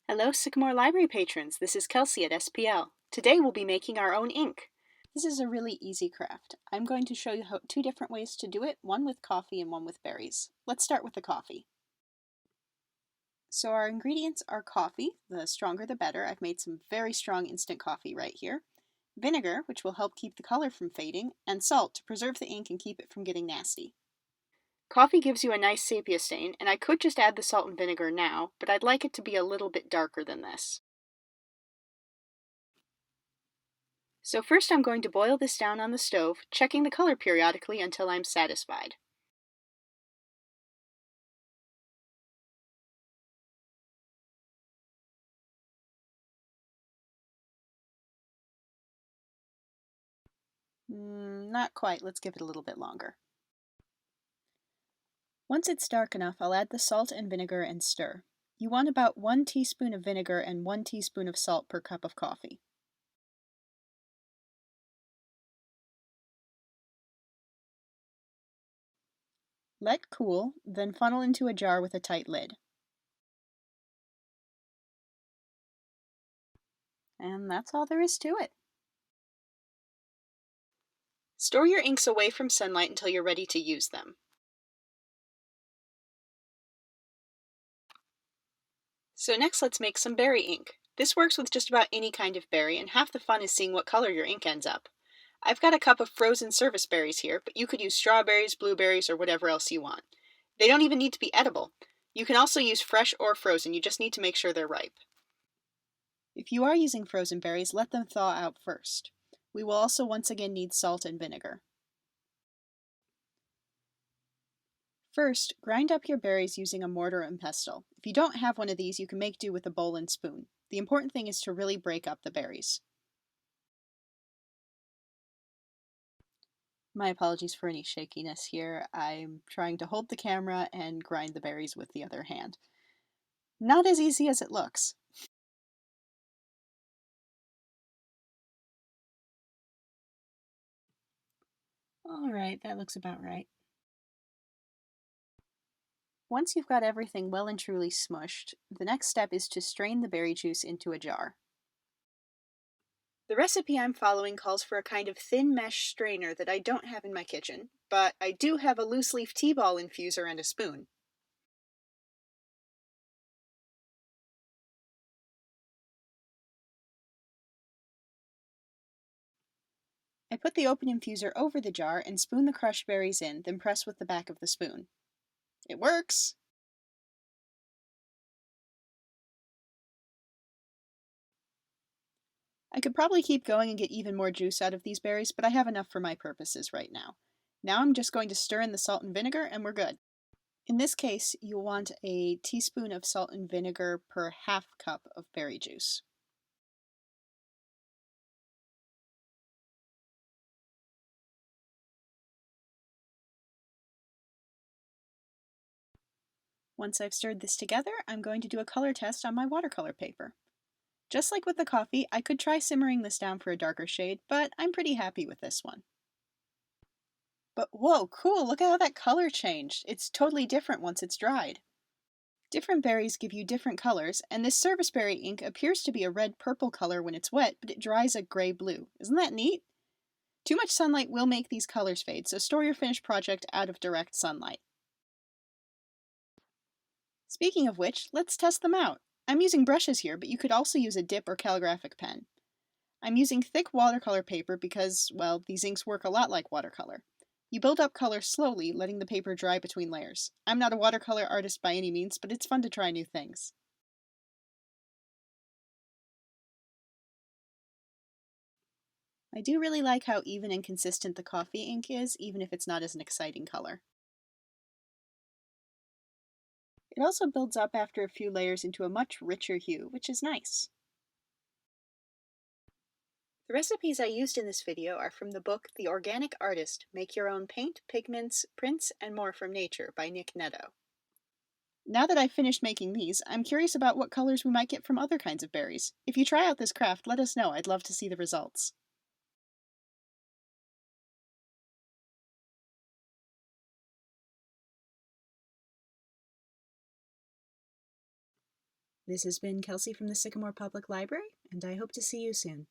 Hello, Sycamore Library patrons. This is Kelsey at SPL. Today we'll be making our own ink. This is a really easy craft. I'm going to show you two different ways to do it, one with coffee and one with berries. Let's start with the coffee. So our ingredients are coffee, the stronger the better. I've made some very strong instant coffee right here. Vinegar, which will help keep the color from fading, and salt to preserve the ink and keep it from getting nasty. Coffee gives you a nice sepia stain, and I could just add the salt and vinegar now, but I'd like it to be a little bit darker than this. So first I'm going to boil this down on the stove, checking the color periodically until I'm satisfied. Not quite, let's give it a little bit longer. Once it's dark enough, I'll add the salt and vinegar and stir. You want about 1 teaspoon of vinegar and 1 teaspoon of salt per cup of coffee. Let cool, then funnel into a jar with a tight lid. And that's all there is to it. Store your inks away from sunlight until you're ready to use them. So next let's make some berry ink. This works with just about any kind of berry, and half the fun is seeing what color your ink ends up. I've got a cup of frozen service berries here, but you could use strawberries, blueberries, or whatever else you want. They don't even need to be edible. You can also use fresh or frozen, you just need to make sure they're ripe. If you are using frozen berries, let them thaw out first. We will also once again need salt and vinegar. First, grind up your berries using a mortar and pestle. If you don't have one of these, you can make do with a bowl and spoon. The important thing is to really break up the berries. My apologies for any shakiness here. I'm trying to hold the camera and grind the berries with the other hand. Not as easy as it looks. Alright, that looks about right. Once you've got everything well and truly smushed, the next step is to strain the berry juice into a jar. The recipe I'm following calls for a kind of thin mesh strainer that I don't have in my kitchen, but I do have a loose leaf tea ball infuser and a spoon. I put the open infuser over the jar and spoon the crushed berries in, then press with the back of the spoon. It works! I could probably keep going and get even more juice out of these berries, but I have enough for my purposes right now. Now I'm just going to stir in the salt and vinegar and we're good. In this case, you'll want a teaspoon of salt and vinegar per half cup of berry juice. Once I've stirred this together, I'm going to do a color test on my watercolor paper. Just like with the coffee, I could try simmering this down for a darker shade, but I'm pretty happy with this one. But whoa, cool, look at how that color changed. It's totally different once it's dried. Different berries give you different colors, and this service berry ink appears to be a red-purple color when it's wet, but it dries a gray-blue. Isn't that neat? Too much sunlight will make these colors fade, so store your finished project out of direct sunlight. Speaking of which, let's test them out. I'm using brushes here, but you could also use a dip or calligraphic pen. I'm using thick watercolor paper because, well, these inks work a lot like watercolor. You build up color slowly, letting the paper dry between layers. I'm not a watercolor artist by any means, but it's fun to try new things. I do really like how even and consistent the coffee ink is, even if it's not as an exciting color. It also builds up after a few layers into a much richer hue, which is nice. The recipes I used in this video are from the book The Organic Artist, Make Your Own Paint, Pigments, Prints, and More from Nature by Nick Netto. Now that I've finished making these, I'm curious about what colors we might get from other kinds of berries. If you try out this craft, let us know. I'd love to see the results. This has been Kelsey from the Sycamore Public Library, and I hope to see you soon.